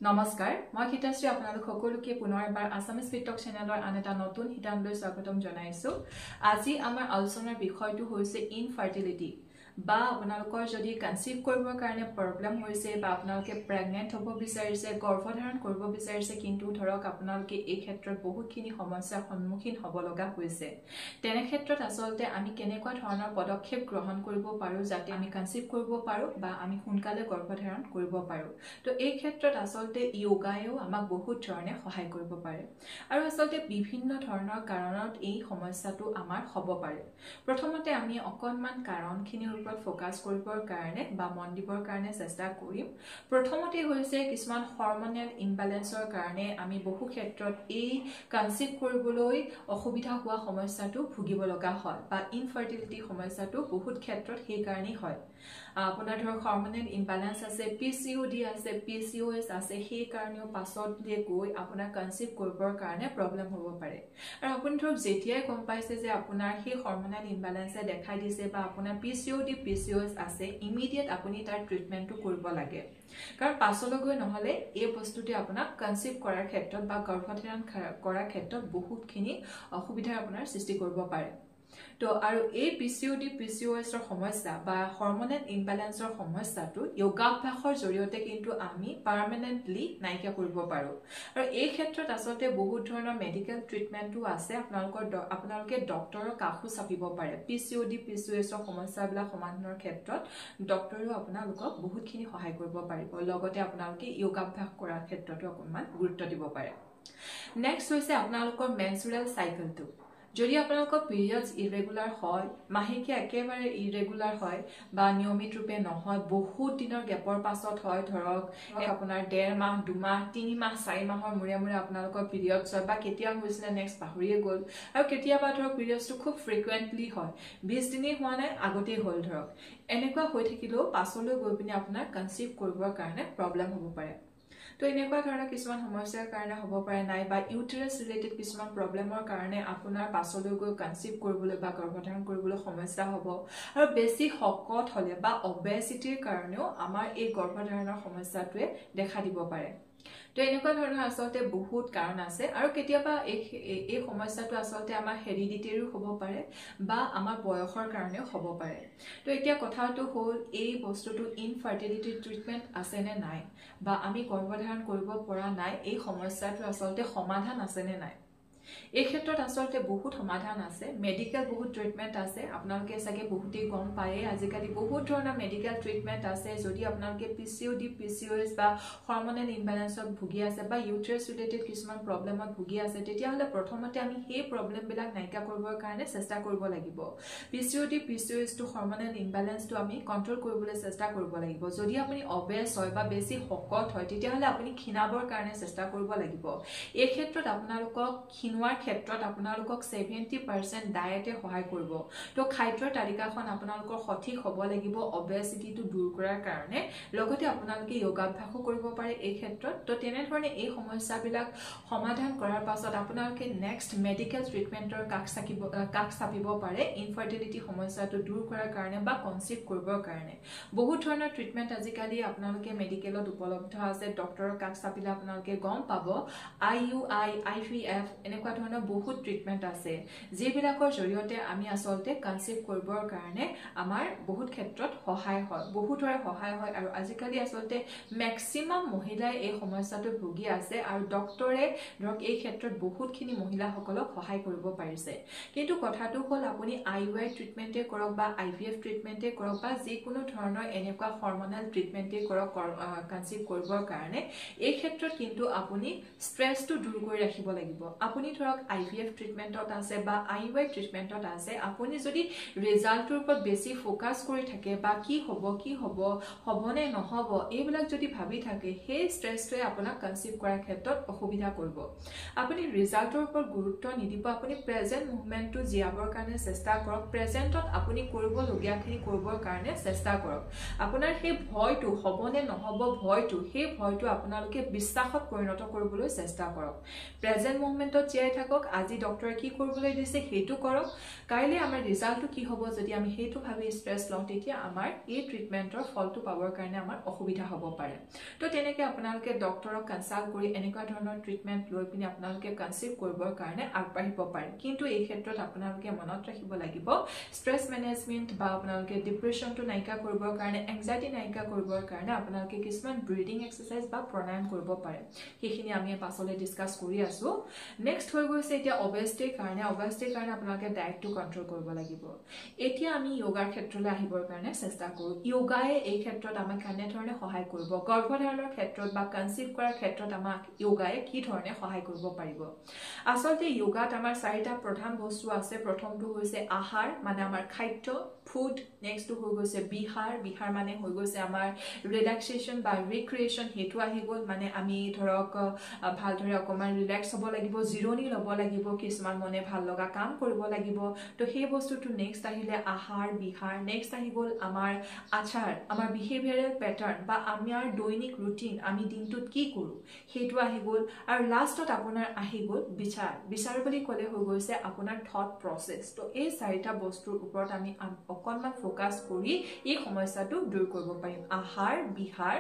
নমস্কাৰ মই হিতাশ্ৰী আপোনালোক সকলোকে পুনৰ এবাৰ আসামিজ পিটক চেনেলৰ আন এটা নতুন হিতানলৈ স্বাগতম জনাইছো আজি আমাৰ আলোচনাৰ বিষয়টো হৈছে ইনফাৰ্টিলিটি বা আপোনালোকৰ যদি কনসিভ কৰিবৰ কাৰণে প্ৰবলেম হৈছে বা আপোনালোকে প্ৰেগনেন্ট হ'ব বিচাৰিছে গৰ্ভধাৰণ কৰিব বিচাৰিছে কিন্তু ধৰক আপোনালোকে এই ক্ষেত্ৰত বহুতখিনি সমস্যাৰ সন্মুখীন হ'ব লগা হৈছে তেনে ক্ষেত্ৰত আসলতে আমি কেনেকুৱা ধৰণৰ পদক্ষেপ গ্ৰহণ কৰিব পাৰো যাতে আমি কনসিভ কৰিব পাৰো বা আমি সোনকালে গৰ্ভধাৰণ কৰিব পাৰো তো এই ক্ষেত্ৰত আসলতে যোগায়ও আমাক বহুত ধৰণে সহায় কৰিব পাৰে আৰু আসলতে বিভিন্ন ধৰণৰ কাৰণত এই সমস্যাটো আমাৰ হ'ব পাৰে প্ৰথমতে আমি অকনমান কাৰণখিনিৰ ওপৰত ফোকাস কৰিবৰ কাৰণে বা মন দিবৰ কাৰণে চেষ্টা কৰিম প্ৰথমতে হৈছে কিছুমান হৰমনেল ইমবেলেন্সৰ কাৰণে আমি বহু ক্ষেত্ৰত এই কনসিভ কৰিবলৈ অসুবিধা হোৱা সমস্যাটো ভুগিব লগা হয় বা ইনফাৰ্টিলিটি সমস্যাটো বহুত ক্ষেত্ৰত সেই কাৰণেই হয় আপোনাৰ ধৰক হৰমনেল ইমবেলেন্স আছে পিসিওডি আছে পিসিওএস আছে সেই কাৰণেও পাছত গৈ আপোনাৰ কনসিভ কৰিবৰ কাৰণে প্ৰবলেম হ'ব পাৰে আৰু আপুনি ধৰক যেতিয়াই গম পাইছে যে আপোনাৰ সেই হৰমনেল ইমবেলেন্সে দেখাই দিছে বা আপোনাৰ পিসিওডি পিসিওএস আছে ইমিডিয়েট আপুনি তাৰ ট্ৰিটমেন্টটো কৰিব লাগে কাৰণ পাছলৈ নহলে এই বস্তুটি আপোনাক কনসিভ কৰাৰ ক্ষেত্ৰত বা গৰ্ভধাৰণ কৰাৰ ক্ষেত্ৰত বহুতখিনি অসুবিধাৰ আপোনাৰ সৃষ্টি কৰিব পাৰে তো আৰু এই পিসিওডি পিসিওএসৰ সমস্যা বা হৰমনেল ইমবেলেন্সৰ সমস্যাটো যোগাভ্যাসৰ জৰিয়তে কিন্তু আমি পাৰ্মানেন্টলি নাইকিয়া কৰিব পাৰো আৰু এই ক্ষেত্ৰত আসলতে বহুত ধৰণৰ মেডিকেল ট্ৰিটমেন্টও আছে আপোনালোকে ডক্টৰৰ কাষো চাপিব পাৰে পিসিওডি পিসিওএসৰ সমস্যাবিলাক সমাধানৰ ক্ষেত্ৰত ডক্টৰেও আপোনালোকক বহুতখিনি সহায় কৰিব পাৰিব লগতে আপোনালোকে যোগাভ্যাস কৰাৰ ক্ষেত্ৰতো অকণমান গুৰুত্ব দিব পাৰে নেক্সট হৈছে আপোনালোকৰ মেনচুৰেল সাইকেলটো যদি আপোনালোকৰ পিৰিয়ডছ ইৰেগুলাৰ হয় মাহেকিয়া একেবাৰে ইৰেগুলাৰ হয় বা নিয়মিত ৰূপে নহয় বহুত দিনৰ গ্যাপৰ পাছত হয় ধৰক আপোনাৰ 1.5 মাহ 2 মাহ 3 মাহ 4 মাহৰ মূৰে মূৰে আপোনালোকৰ পিৰিয়ডছ হয় বা কেতিয়া হৈছিলে নেক্সট পাহৰিয়ে গ'ল আৰু কেতিয়াবা ধৰক পিৰিয়ডছটো খুব ফ্ৰিকুৱেন্টলি হয় 20 দিনেই হোৱা নাই আগতেই হ'ল ধৰক এনেকুৱা হৈ থাকিলেও পাছলৈ গৈ পিনে আপোনাৰ কনসিভ কৰিবৰ কাৰণে প্ৰবলেম হ'ব পাৰে তো এনেকুৱা ধৰণৰ কিছুমান সমস্যাৰ কাৰণে হ'ব পাৰে নাই বা ইউটেৰাছ ৰিলেটেড কিছুমান প্ৰবলেমৰ কাৰণে আপোনাৰ পাছলৈ গৈ কনসিভ কৰিবলৈ বা গৰ্ভধাৰণ কৰিবলৈ সমস্যা হ'ব আৰু বেছি শকত হলে বা অবেচিটিৰ কাৰণেও আমাৰ এই গৰ্ভধাৰণৰ সমস্যাটোৱে দেখা দিব পাৰে তো এনেকুৱা ধৰণৰ আসলতে বহুত কাৰণ আছে আৰু কেতিয়াবা এই সমস্যাটো আসলতে আমাৰ হেৰিডিটিৰো হ'ব পাৰে বা আমাৰ বয়সৰ কাৰণেও হ'ব পাৰে তো এতিয়া কথাটো হ'ল এই বস্তুটো ইনফাৰ্টিলিটি ট্ৰিটমেন্ট আছে নে নাই বা আমি গৰ্ভধাৰণ কৰিব পৰা নাই এই সমস্যাটো আসলতে সমাধান আছে নে নাই এই ক্ষেত্ৰত আসলতে বহুত সমাধান আছে মেডিকেল বহুত ট্ৰিটমেন্ট আছে আপোনালোকে সাকে বহুতেই গম পায় আজিকালি বহুত ধৰণৰ মেডিকেল ট্ৰিটমেন্ট আছে যদি আপোনালোকে পিসিওডি পিসিওএস বা হৰমনেল ইমবেলেন্সত ভুগি আছে বা ইউটেৰাছ ৰিলেটেড কিছুমান প্ৰবলেমত ভুগি আছে তেতিয়া হলে প্ৰথমতে আমি সেই প্ৰবলেমবিলাক নাইকিয়া কৰিবৰ কাৰণে চেষ্টা কৰিব লাগিব পিসিওডি পিসিওএস টু হৰমনেল ইমবেলেন্সটো আমি কন্ট্ৰোল কৰিবলৈ চেষ্টা কৰিব লাগিব যদি আপুনি অবেস হয় বা বেছি শকত হয় তেতিয়া হলে আপুনি ক্ষীণাবৰ কাৰণে চেষ্টা কৰিব লাগিব এই ক্ষেত্ৰত আপোনালোকক ক্ষীণোৱাৰ ক্ষেত্ৰত আপোনালোকক 70% ডায়েটে সহায় কৰিব তো খাদ্যৰ তালিকাখন আপোনালোকৰ সঠিক হ'ব লাগিব অবেসিটিটো দূৰ কৰাৰ কাৰণে লগতে আপোনালোকে যোগাভ্যাসো কৰিব পাৰে এই ক্ষেত্ৰত তো তেনে ধৰণে এই সমস্যাবিলাক সমাধান কৰাৰ পাছত আপোনালোকে নেক্সট মেডিকেল ট্ৰিটমেন্টৰ কাষ চাপিব পাৰে ইনফাৰ্টিলিটি সমস্যাটো দূৰ কৰাৰ কাৰণে বা কনসিভ কৰিবৰ কাৰণে বহুত ধৰণৰ ট্ৰিটমেন্ট আজিকালি আপোনালোকে মেডিকেলত উপলব্ধ আছে ডক্টৰৰ কাষ চাপিলে আপোনালোকে গম পাব IUI IVF এনেকুৱা ধৰণৰ বহুত ট্ৰিটমেন্ট আছে যিবিলাকৰ জৰিয়তে আমি আসলতে কনসিভ কৰিবৰ কাৰণে আমাৰ বহুত ক্ষেত্ৰত সহায় হয় বহুতৰে সহায় হয় আৰু আজিকালি আসলতে ম্যাক্সিমাম মহিলাই এই সমস্যাটো ভুগি আছে আৰু ডক্টৰে ধৰক এই ক্ষেত্ৰত বহুতখিনি মহিলাসকলক সহায় কৰিব পাৰিছে কিন্তু কথাটো হ'ল আপুনি IUI ট্ৰিটমেন্টে কৰক বা IVF ট্ৰিটমেন্টে কৰক বা যিকোনো ধৰণৰ এনেকুৱা হৰমনেল ট্ৰিটমেন্টে কৰক কনসিভ কৰিবৰ কাৰণে এই ক্ষেত্ৰত কিন্তু আপুনি ষ্ট্ৰেছটো দূৰ কৰি ৰাখিব লাগিব আপুনি ধৰক IVF ট্ৰিটমেন্টত আছে বা IUI ট্ৰিটমেন্টত আছে আপুনি যদি ৰিজাল্টৰ ওপৰত বেছি ফোকাস কৰি থাকে বা কি হ'বনে নহব এইবিলাক যদি ভাবি থাকে সেই ষ্ট্ৰেছটোৱে আপোনাক কনসিভ কৰাৰ ক্ষেত্ৰত অসুবিধা কৰিব আপুনি ৰিজাল্টৰ ওপৰত গুৰুত্ব নিদিব আপুনি প্ৰেজেন্ট মুভমেন্টটো জিয়াবৰ কাৰণে চেষ্টা কৰক প্ৰেজেন্টত আপুনি কৰিবলগীয়াখিনি কৰিবৰ কাৰণে চেষ্টা কৰক আপোনাৰ সেই ভয়টো হ'বনে নহব ভয়টো আপোনালোকে বিশ্বাসত পৰিণত কৰিবলৈ চেষ্টা কৰক প্ৰেজেন্ট মুভমেন্টত জীয়াই থাকক আজি ডক্টৰে কি কৰিবলৈ দিছে হেতু কৰক কাইলে আমাৰ ৰিজাল্টটো কি হ'ব যদি আমি হেতু ভাবি স্ট্ৰেছ লওঁ তেতিয়া আমাৰ এই ট্ৰিটমেন্টৰ ফলটো পাবৰ কাৰণে আমাৰ অসুবিধা হ'ব পাৰে তো তেনেকৈ আপোনালোকে ডক্টৰক কনসাল্ট কৰি এনেকুৱা ধৰণৰ ট্ৰিটমেন্ট লৈ পিনি আপোনালোকে কনসিভ কৰিবৰ কাৰণে আগবাঢ়িব পাৰে কিন্তু এই ক্ষেত্ৰত আপোনালোকে মনত ৰাখিব লাগিব স্ট্ৰেছ মেনেজমেন্ট বা আপোনালোকে ডিপ্ৰেছনটো নাইকা কৰিবৰ কাৰণে এংজাইটি নাইকা কৰিবৰ কাৰণে আপোনালোকে কিছুমান ব্ৰিডিং এক্সাৰসাইজ বা প্ৰাণায়াম কৰিব পাৰে সেইখিনি আমি পাছলৈ ডিসকাস কৰি আছো নেক্সট হৈ গৈছে এতিয়া অবেছিটিৰ কাৰণে আপোনালোকে ডায়েটটো কন্ট্ৰোল কৰিব লাগিব এতিয়া আমি যোগাৰ ক্ষেত্ৰলৈ আহিবৰ কাৰণে চেষ্টা কৰো যোগায়ে এই ক্ষেত্ৰত আমাক কেনে ধৰণে সহায় কৰিব গৰ্ভধাৰণৰ ক্ষেত্ৰত বা কনসিভ কৰাৰ ক্ষেত্ৰত আমাক যোগায়ে কি ধৰণে সহায় কৰিব পাৰিব আসলতে যোগাত আমাৰ চাৰিটা প্ৰধান বস্তু আছে প্ৰথমটো হৈছে আহাৰ মানে আমাৰ খাদ্য ফুড নেক্সট হৈ গৈছে বিহাৰ মানে হৈ গৈছে আমাৰ ৰিলেক্সেশন বা ৰিক্ৰিয়েশন হেতু আহি গল মানে আমি ধৰক ভালদৰে অকমান ৰিলেক্স হ'ব লাগিব জিৰণি ল'ব লাগিব কিছুমান মনে ভাল লগা কাম কৰিব লাগিব তো সেই বস্তুটো নেক্সট আহিলে আহাৰ বিহাৰ নেক্সট আহি গল আমাৰ আচাৰ আমাৰ বিহেভিয়াৰেল প্যাটাৰ্ন বা আমাৰ দৈনিক ৰুটিন আমি দিনটোত কি কৰো হেতু আহি গল আৰু লাষ্টত আপোনাৰ আহি গল বিচাৰ বুলি ক'লে হৈ গৈছে আপোনাৰ থট প্ৰসেস তো এই চাৰিটা বস্তুৰ ওপৰত আমি অকনমান ফোকাস কৰি এই সমস্যাটো দূৰ কৰিব পাৰিম আহাৰ বিহাৰ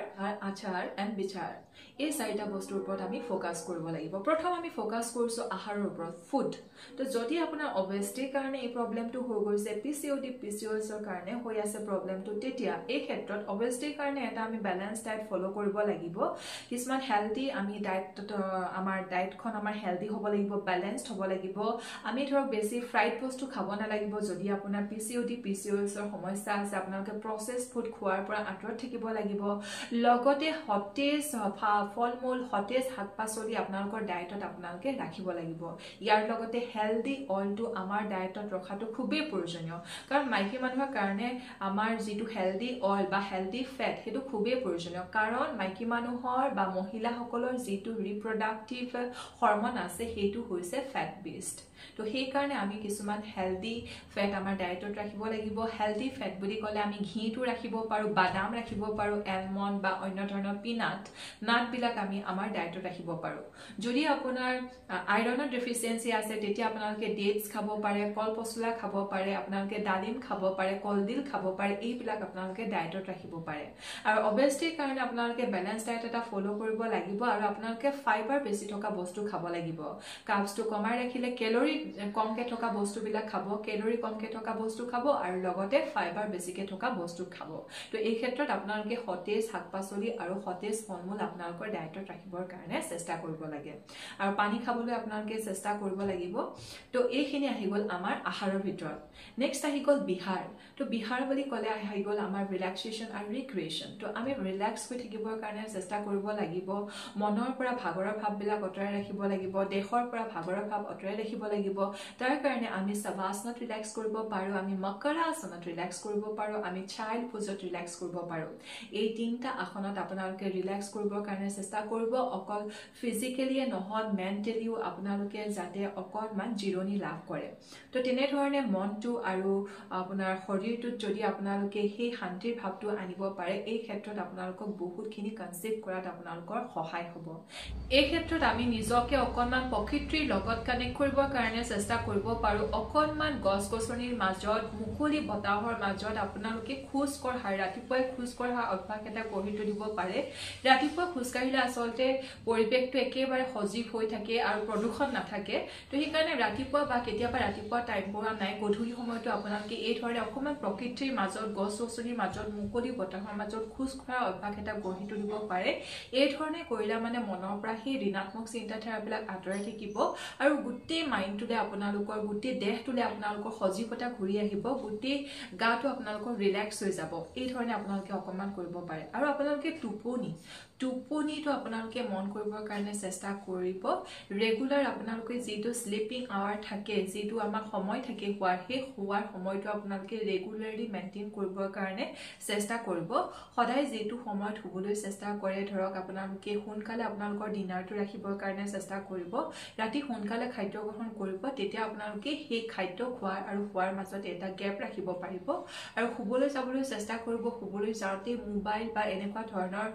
আচাৰ এণ্ড বিচাৰ এই চাৰিটা বস্তুৰ ওপৰত আমি ফোকাস কৰিব লাগিব প্ৰথম আমি ফোকাস কৰিছো আহাৰৰ ওপৰত ফুড তো যদি আপোনাৰ অবেছিটিৰ কাৰণে এই প্ৰবলেমটো হৈ গৈছে পিচিঅএছৰ কাৰণে হৈ আছে প্ৰবলেমটো তেতিয়া এই ক্ষেত্ৰত অবেছিটিৰ কাৰণে এটা আমি ব্যালেন্স ডায়েট ফলো কৰিব লাগিব কিছুমান হেলদি আমি ডায়েট আমাৰ ডায়েটখন আমাৰ হেলদি হ'ব লাগিব ব্যালেন্সড হ'ব লাগিব আমি ধৰক বেছি ফ্ৰাইড বস্তু খাব নালাগিব যদি আপোনাৰ পিচিঅএছৰ সমস্যা আছে আপোনালোকে প্ৰসেস ফুড খোৱাৰ পৰা আঁতৰত থাকিব লাগিব লগতে সতেজ ফল-মূল সতেজ শাক-পাচলি আপোনালোকৰ ডায়েটত আপোনালোকে ৰাখিব লাগিব ইয়াৰ লগতে হেলদি অইলটো আমাৰ ডায়েটত ৰখাটো খুবেই প্ৰয়োজনীয় কাৰণ মাইকী মানুহৰ কাৰণে আমাৰ যেটো হেলদি অইল বা হেলদি ফেট হেতু খুবেই প্ৰয়োজনীয় কাৰণ মাইকী মানুহৰ বা মহিলাসকলৰ যেটো ৰিপ্ৰডাক্টিভ হৰমন আছে হেতু হৈছে ফেট বেসড তো সেই কাৰণে আমি কিছুমান হেলদি ফেট আমাৰ ডায়েটত ৰাখিব লাগিব হেলদি ফেট বুলি ক'লে আমি ঘিটো ৰাখিব পাৰো বাদাম ৰাখিব পাৰো এলমন্ড বা অন্য ধৰণৰ পিনাট বিলাক আমি আমাৰ ডায়েটত ৰাখিব পাৰো যদি আপোনাৰ আইৰণৰ ডেফিচিয়েন্সি আছে তেতিয়া আপোনালোকে ডেটস খাব পাৰে কল পচলা খাব পাৰে আপোনালোকে ডালিম খাব পাৰে কলদিল খাব পাৰে এইবিলাক আপোনালোকে ডায়েটত ৰাখিব পাৰে আৰু অবেছিটিৰ কাৰণে আপোনালোকে ব্যালেন্স ডায়েট এটা ফলো কৰিব লাগিব আৰু আপোনালোকে ফাইবাৰ বেছি থকা বস্তু খাব লাগিব কাৰ্বছটো কমাই ৰাখিলে কেলৰি কমকে থকা বস্তুবিলাক খাব কেলৰি কমকে থকা বস্তু খাব আৰু লগতে ফাইবাৰ বেছিকে থকা বস্তু খাব তো এই ক্ষেত্ৰত আপোনালোকে সতেজ শাক-পাচলি আৰু সতেজ ফল-মূল আপোনালোকৰ ডায়েটত ৰাখিবৰ কাৰণে চেষ্টা কৰিব লাগে আৰু পানী খাবলৈ আপোনালোকে চেষ্টা কৰিব লাগিব তো এইখিনি আহি গল আমাৰ আহাৰৰ ভিতৰত নেক্সট আহি গল বিহাৰ তো বিহাৰ বুলি ক'লে আহি গল আমাৰ ৰিলেক্সেশন আৰু ৰিক্ৰিয়েশন তো আমি ৰিলেক্স হৈ থাকিবৰ কাৰণে চেষ্টা কৰিব লাগিব মনৰ পৰা ভাগৰৰ ভাববিলাক অতৰাই ৰাখিব লাগিব দেহৰ পৰা ভাগৰৰ ভাব অতৰাই ৰাখিব লাগিব তাৰ কাৰণে আমি শৱাসনত ৰিলেক্স কৰিব পাৰো আমি মকৰাসনত ৰিলেক্স কৰিব পাৰো আমি চাইল্ড পোজত ৰিলেক্স কৰিব পাৰো এই তিনটা আসনত আপোনালোকে ৰিলেক্স কৰিবৰ কাৰণে চেষ্টা কৰিব অকল ফিজিক্যালি নহয় মেন্টালিও আপোনালোকে যাতে অকনমান জিৰণি লাভ কৰে তো তেনে ধৰণে মনটো আৰু আপোনাৰ শৰীৰটোত যদি আপোনালোকে সেই শান্তিৰ ভাৱটো আনিব পাৰে এই ক্ষেত্ৰত আপোনালোকক বহুতখিনি কনসিভ কৰাত আপোনালোকৰ সহায় হ'ব এই ক্ষেত্ৰত আমি নিজকে অকনমান প্ৰকৃতিৰ লগত কানেক্ট কৰিবৰ কাৰণে চেষ্টা কৰিব পাৰো অকনমান গছ-গছনিৰ মাজত মুকলি বতাহৰ মাজত আপোনালোকে খোজ কঢ়া ৰাতিপুৱাই খোজ কঢ়া অভ্যাস এটা গঢ়ি তুলিব পাৰে ৰাতিপুৱা খোজ কাঢ়িলে আসলতে পৰিৱেশটো একেবাৰে সজীৱ হৈ থাকে আৰু প্ৰদূষণ নাথাকে তো সেই কাৰণে ৰাতিপুৱা বা কেতিয়াবা ৰাতিপুৱা টাইম পোৱা নাই গধূলি সময়টো আপোনালোকে এই ধৰণে অকমান প্ৰকৃতিৰ মাজত গছ-গছনিৰ মাজত মুকলি বতাহৰ মাজত খোজ কঢ়া অভ্যাস এটা গঢ়ি তুলিব পাৰে এই ধৰণে কৰিলে মানে মনৰ পৰা সেই ঋণাত্মক চিন্তাধাৰাবিলাক আঁতৰাই থাকিব আৰু গোটেই মাইণ্ডটোলে আপোনালোকৰ গোটেই দেহটোলে আপোনালোকৰ সজীৱতা ঘূৰি আহিব গোটেই গাটো আপোনালোকৰ ৰিলেক্স হৈ যাব এই ধৰণে আপোনালোকে অকমান কৰিব পাৰে আৰু আপোনালোকে টোপনিটো আপোনালোকে মন কৰিবৰ কাৰণে চেষ্টা কৰিব ৰেগুলাৰ আপোনালোকে যেটো স্লিপিং আৱাৰ থাকে যেটো আমাৰ সময় থাকে হোৱাৰ সময়টো আপোনালোকে ৰেগুলাৰলি মেইনটেইন কৰিবৰ কাৰণে চেষ্টা কৰিব সদায় যেটো সময়ত শুবলৈ চেষ্টা কৰে ধৰক আপোনালোকে সোনকালে আপোনালোকৰ ডিনাৰটো ৰাখিবৰ কাৰণে চেষ্টা কৰিব ৰাতি সোনকালে খাদ্য গ্ৰহণ কৰিব তেতিয়া আপোনালোকে সেই খাদ্য খোৱাৰ আৰু খোৱাৰ মাজত এটা গ্যাপ ৰাখিব পাৰিব আৰু শুবলৈ যাবলৈ চেষ্টা কৰিব শুবলৈ যাওঁতে মোবাইল বা এনেকুৱা ধৰণৰ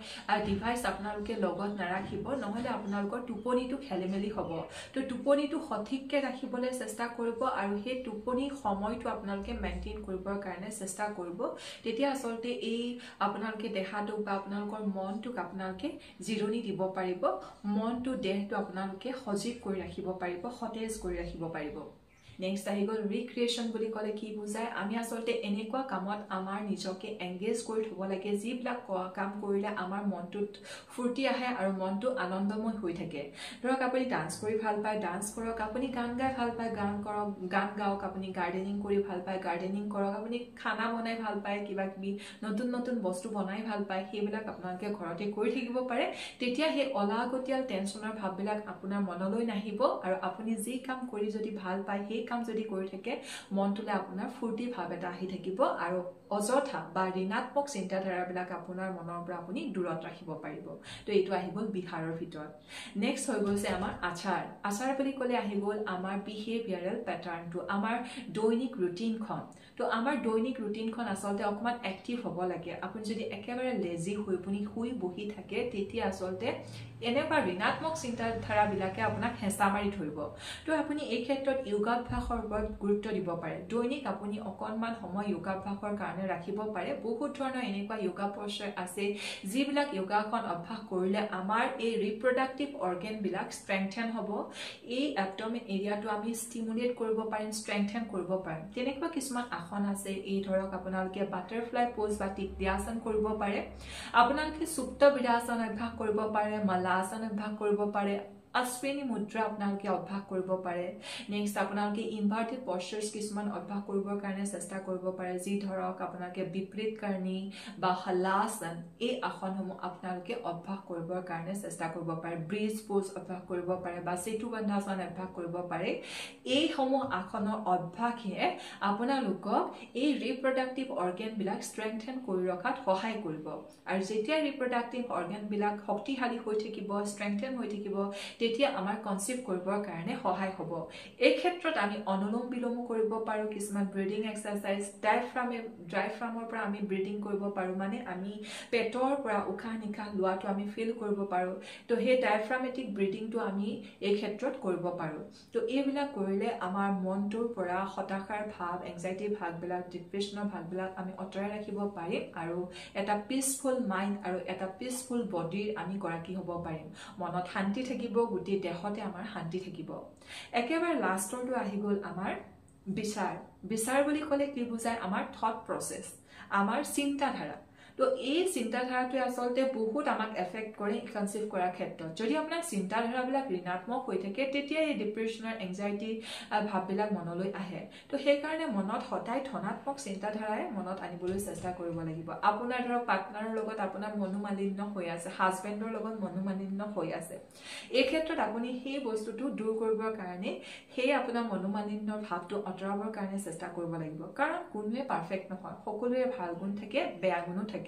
ডিভাইস ডিভাইচ আপোনালোকে লগত নাৰাখিব নহলে আপোনালোকৰ টোপনিটো খেলিমেলি হ'ব তো টোপনিটো সঠিককৈ ৰাখিবলৈ চেষ্টা কৰিব আৰু সেই টোপনি সময়টো আপোনালোকে মেইনটেইন কৰিবৰ কাৰণে চেষ্টা কৰিব তেতিয়া আচলতে এই আপোনালোকে দেহাটোক বা আপোনালোকৰ মনটোক আপোনালোকে জিৰণি দিব পাৰিব মনটো দেহটো আপোনালোকে সজীৱ কৰি ৰাখিব পাৰিব সতেজ কৰি ৰাখিব পাৰিব নেক্সট আহি গ'ল ৰিক্ৰিয়েশ্যন বুলি ক'লে কি বুজায় আমি আচলতে এনেকুৱা কামত আমাৰ নিজকে এংগেজ কৰি থ'ব লাগে যিবিলাক কাম কৰিলে আমাৰ মনটোত ফূৰ্তি আহে আৰু মনটো আনন্দময় হৈ থাকে ধৰক আপুনি ডান্স কৰি ভাল পায় ডান্স কৰক আপুনি গান গাই ভাল পায় গান কৰক গান গাওক আপুনি গাৰ্ডেনিং কৰি ভাল পায় গাৰ্ডেনিং কৰক আপুনি খানা বনাই ভাল পায় কিবা কিবি নতুন নতুন বস্তু বনাই ভাল পায় সেইবিলাক আপোনালোকে ঘৰতে কৰি থাকিব পাৰে তেতিয়া সেই অলাগতিয়াল টেনচনৰ ভাববিলাক আপোনাৰ মনলৈ নাহিব আৰু আপুনি যি কাম কৰি যদি ভাল পায় সেই কাম যদি কৰি থাকে মনটোলে আপোনাৰ ফূৰ্তি ভাব এটা আহি থাকিব আৰু অযথা বা ঋণাত্মক চিন্তাধাৰাবিলাক আপোনাৰ মনৰ পৰা আপুনি দূৰত ৰাখিব পাৰিব তো এইটো আহি গ'ল বিহাৰৰ ভিতৰত নেক্সট হৈ গৈছে আমাৰ আচাৰ বুলি ক'লে আহি গ'ল আমাৰ বিহেভিয়াৰেল পেটাৰ্ণটো আমাৰ দৈনিক ৰুটিনখন তো আমাৰ দৈনিক ৰুটিনখন আচলতে অকণমান এক্টিভ হ'ব লাগে আপুনি যদি একেবাৰে লেজি হৈ আপুনি শুই বহি থাকে তেতিয়া আচলতে এনেকুৱা ঋণাত্মক চিন্তাধাৰাবিলাকে আপোনাক হেঁচা মাৰি ধৰিব তো আপুনি এই ক্ষেত্ৰত যোগাভ্যাসৰ ওপৰত গুৰুত্ব দিব পাৰে দৈনিক আপুনি অকণমান সময় যোগাভ্যাসৰ কাৰণে ৰাখিব পাৰে বহুত ধৰণৰ এনেকুৱা যোগা প'শ্চাৰ আছে যিবিলাক যোগাসন অভ্যাস কৰিলে আমাৰ এই ৰিপ্ৰডাক্টিভ অৰ্গেনবিলাক ষ্ট্ৰেংথেন হ'ব এই এবডমেন এৰিয়াটো আমি ষ্টিমুলেট কৰিব পাৰিম ষ্ট্ৰেংথেন কৰিব পাৰিম তেনেকুৱা কিছুমান আসন আছে এই ধৰক আপোনালোকে বাটাৰফ্লাই প'জ বা টিকদ্যাসন কৰিব পাৰে আপোনালোকে সুপ্ত বিৰাসন অভ্যাস কৰিব পাৰে মালাসন অভ্যাস কৰিব পাৰে অশ্বিনী মুদ্ৰা আপোনালোকে অভ্যাস কৰিব পাৰে নেক্সট আপোনালোকে ইনভাৰ্টেড প'শ্চাৰ্ছ কিছুমান অভ্যাস কৰিবৰ কাৰণে চেষ্টা কৰিব পাৰে যি ধৰক আপোনালোকে বিপৰীত কৰ্ণী বা হলাসন এই আসনসমূহ আপোনালোকে অভ্যাস কৰিবৰ কাৰণে চেষ্টা কৰিব পাৰে ব্ৰিজ প'জ অভ্যাস কৰিব পাৰে বা সেতু বন্ধাসন অভ্যাস কৰিব পাৰে এইসমূহ আসনৰ অভ্যাসে আপোনালোকক এই ৰিপ্ৰডাক্টিভ অৰ্গেনবিলাক ষ্ট্ৰেংথেন কৰি ৰখাত সহায় কৰিব আৰু যেতিয়া ৰিপ্ৰডাক্টিভ অৰ্গেনবিলাক শক্তিশালী হৈ থাকিব ষ্ট্ৰেংথেন হৈ থাকিব তেতিয়া আমাৰ কনসিভ কৰিবৰ কাৰণে সহায় হ'ব এই ক্ষেত্ৰত আমি অনুলোম বিলোম কৰিব পাৰো কিছুমান ব্ৰিডিং এক্সাৰসাইজ ডায়াফ্ৰামৰ পৰা আমি ব্ৰিডিং কৰিব পাৰো মানে আমি পেটৰ পৰা উশাহ নিশাহ লোৱাটো আমি ফিল কৰিব পাৰো তো সেই ডায়াফ্ৰামেটিক ব্ৰিডিংটো আমি এই ক্ষেত্ৰত কৰিব পাৰো তো এইবিলাক কৰিলে আমাৰ মনটোৰ পৰা হতাশাৰ ভাৱ এংজাইটি ভাগবিলাক ডিপ্ৰেছনৰ ভাগবিলাক আমি অতৰাই ৰাখিব পাৰিম আৰু এটা পিসফুল মাইণ্ড আৰু এটা পিসফুল বডিৰ আমি গৰাকী হ'ব পাৰিম মনত শান্তি থাকিব গোটেই দেহতে আমাৰ শান্তি থাকিব একেবাৰে লাষ্টৰটো আহি গ'ল আমাৰ বিচাৰ বুলি ক'লে কি বুজায় আমাৰ থট প্ৰচেছ আমাৰ চিন্তাধাৰা তো এই চিন্তাধাৰাটোৱে আচলতে বহুত আমাক এফেক্ট কৰে কনসিভ কৰাৰ ক্ষেত্ৰত যদি আপোনাৰ চিন্তাধাৰাবিলাক ঋণাত্মক হৈ থাকে তেতিয়া এই ডিপ্ৰেছনৰ এংজাইটি ভাববিলাক মনলৈ আহে তো সেইকাৰণে মনত সদায় ধনাত্মক চিন্তাধাৰাই মনত আনিবলৈ চেষ্টা কৰিব লাগিব আপোনাৰ ধৰক পাৰ্টনাৰৰ লগত আপোনাৰ মনোমালিন্য হৈ আছে হাজবেণ্ডৰ লগত মনোমালিন্য হৈ আছে এই ক্ষেত্ৰত আপুনি সেই বস্তুটো দূৰ কৰিবৰ কাৰণে সেই আপোনাৰ মনোমালিন্যৰ ভাৱটো আঁতৰাবৰ কাৰণে চেষ্টা কৰিব লাগিব কাৰণ কোনোৱে পাৰফেক্ট নহয় সকলোৰে ভাল গুণ থাকে বেয়া গুণো থাকে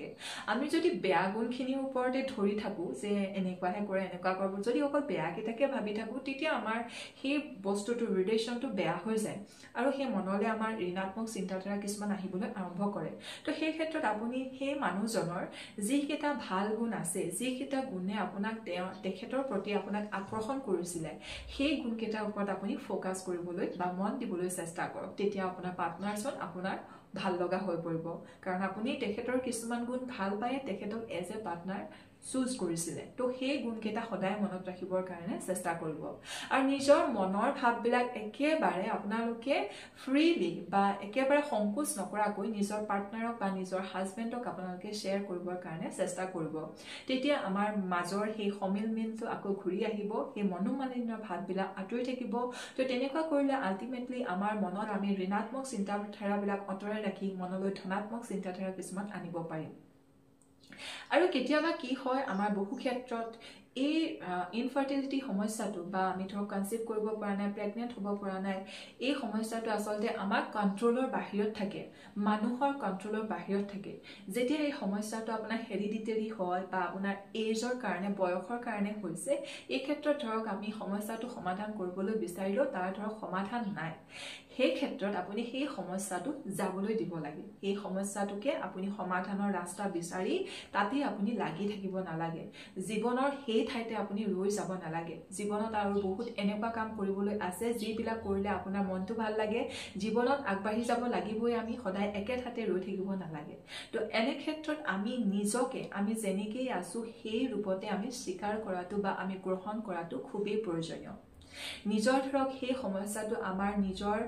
আমি যদি বেয়া গুণখিনিৰ ওপৰতে ধৰি থাকো যে এনেকুৱাহে কৰে এনেকুৱা কৰিব যদি অকল বেয়াকেইটাকে ভাবি থাকো তেতিয়া আমাৰ সেই বস্তুটো ৰিলেশ্যনটো বেয়া হৈ যায় আৰু সেই মনলৈ আমাৰ ঋণাত্মক চিন্তাধাৰা কিছুমান আহিবলৈ আৰম্ভ কৰে তো সেই ক্ষেত্ৰত আপুনি সেই মানুহজনৰ যিকেইটা ভাল গুণ আছে যিকেইটা গুণে আপোনাক তেখেতৰ প্ৰতি আপোনাক আকৰ্ষণ কৰিছিলে সেই গুণকেইটাৰ ওপৰত আপুনি ফ'কাছ কৰিবলৈ বা মন দিবলৈ চেষ্টা কৰক তেতিয়া আপোনাৰ পাৰ্টনাৰজন আপোনাৰ ভাল লগা হৈ পৰিব কাৰণ আপুনি তেখেতৰ কিছুমান গুণ ভাল পায় তেখেতক এজ এ পাৰ্টনাৰ চুজ কৰিছিলে তো সেই গুণকেইটা সদায় মনত ৰাখিবৰ কাৰণে চেষ্টা কৰিব আৰু নিজৰ মনৰ ভাববিলাক একেবাৰে আপোনালোকে ফ্ৰীলি বা একেবাৰে সংকোচ নকৰাকৈ নিজৰ পাৰ্টনাৰক বা নিজৰ হাজবেণ্ডক আপোনালোকে শ্বেয়াৰ কৰিবৰ কাৰণে চেষ্টা কৰিব তেতিয়া আমাৰ মাজৰ সেই সমিলমিলটো আকৌ ঘূৰি আহিব সেই মনোমালিন্যৰ ভাববিলাক আঁতৰি থাকিব তো তেনেকুৱা কৰিলে আল্টিমেটলি আমাৰ মনত আমি ঋণাত্মক চিন্তাধাৰাবিলাক আঁতৰাই ৰাখি মনলৈ ধনাত্মক চিন্তাধাৰা কিছুমান আনিব পাৰিম আৰু কেতিয়াবা কি হয় আমাৰ বহু ক্ষেত্ৰত এই ইনফাৰ্টিলিটি সমস্যাটো বা আমি ধৰক কনসিভ কৰিব পৰা নাই প্ৰেগনেন্ট হ'ব পৰা নাই এই সমস্যাটো আচলতে আমাৰ কন্ট্ৰোলৰ বাহিৰত থাকে মানুহৰ কন্ট্ৰোলৰ বাহিৰত থাকে যেতিয়া এই সমস্যাটো আপোনাৰ হেৰিডিটেৰী হয় বা আপোনাৰ এজৰ কাৰণে বয়সৰ কাৰণে হৈছে এই ক্ষেত্ৰত ধৰক আমি সমস্যাটো সমাধান কৰিবলৈ বিচাৰিলেও তাৰ ধৰক সমাধান নাই সেই ক্ষেত্ৰত আপুনি সেই সমস্যাটো যাবলৈ দিব লাগে এই সমস্যাটোকে আপুনি সমাধানৰ ৰাস্তা বিচাৰি তাতে আপুনি লাগি থাকিব নালাগে জীৱনৰ সেই ঠাইতে আপুনি ৰৈ যাব নালাগে জীৱনত আৰু বহুত এনেকুৱা কাম কৰিবলৈ আছে যিবিলাক কৰিলে আপোনাৰ মনটো ভাল লাগে জীৱনত আগবাঢ়ি যাব লাগিবই আমি সদায় একে ঠাইতে ৰৈ থাকিব নালাগে তো এনে ক্ষেত্ৰত আমি নিজকে আমি যেনেকৈ আছো সেই ৰূপতে আমি স্বীকাৰ কৰাটো বা আমি গ্ৰহণ কৰাটো খুবেই প্ৰয়োজনীয় নিজৰ ধৰক সেই সমস্যাটো আমাৰ নিজৰ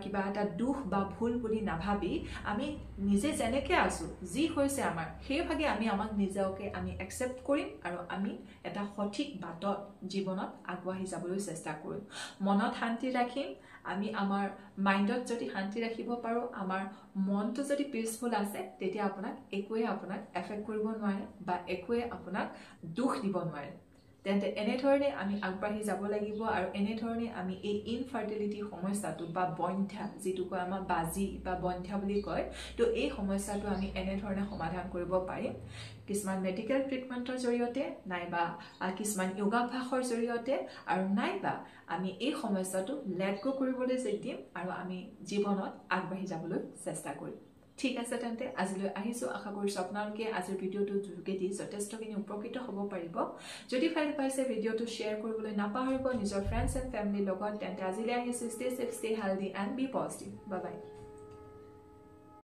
কিবা এটা দুখ বা ভুল বুলি নাভাবি আমি নিজে যেনেকৈ আছো যি হৈছে আমাৰ সেইভাগে আমি আমাক নিজকে আমি একচেপ্ট কৰিম আৰু আমি এটা সঠিক বাটত জীৱনত আগবাঢ়ি যাবলৈ চেষ্টা কৰিম মনত শান্তি ৰাখিম আমি আমাৰ মাইণ্ডত যদি শান্তি ৰাখিব পাৰো আমাৰ মনটো যদি পিচফুল আছে তেতিয়া আপোনাক একোৱে আপোনাক এফেক্ট কৰিব নোৱাৰে বা একোৱে আপোনাক দুখ দিব নোৱাৰে তেন্তে এনেধৰণে আমি আগবাঢ়ি যাব লাগিব আৰু এনেধৰণে আমি এই ইনফাৰ্টিলিটি সমস্যাটো বা বন্ধ্যা যিটো কয় আমাৰ বাজি বা বন্ধ্যা বুলি কয় তো এই সমস্যাটো আমি এনেধৰণে সমাধান কৰিব পাৰিম কিছুমান মেডিকেল ট্ৰিটমেণ্টৰ জৰিয়তে নাইবা কিছুমান যোগাভ্যাসৰ জৰিয়তে আৰু নাইবা আমি এই সমস্যাটো লেট গো কৰিবলৈ দিম আৰু আমি জীৱনত আগবাঢ়ি যাবলৈ চেষ্টা কৰিম ঠিক আছে তেন্তে আজিলৈ আহিছো আশা কৰিছো আপোনালোকে আজিৰ ভিডিওটো যোগেদি যথেষ্টখিনি উপকৃত হ'ব পাৰিব যদি ভাল পাইছে ভিডিওটো শ্বেয়াৰ কৰিবলৈ নাপাহৰিব নিজৰ ফ্ৰেণ্ডছ এণ্ড ফেমিলিৰ লগত তেন্তে আজিলৈ আহিছো stay safe stay healthy and be positive bye by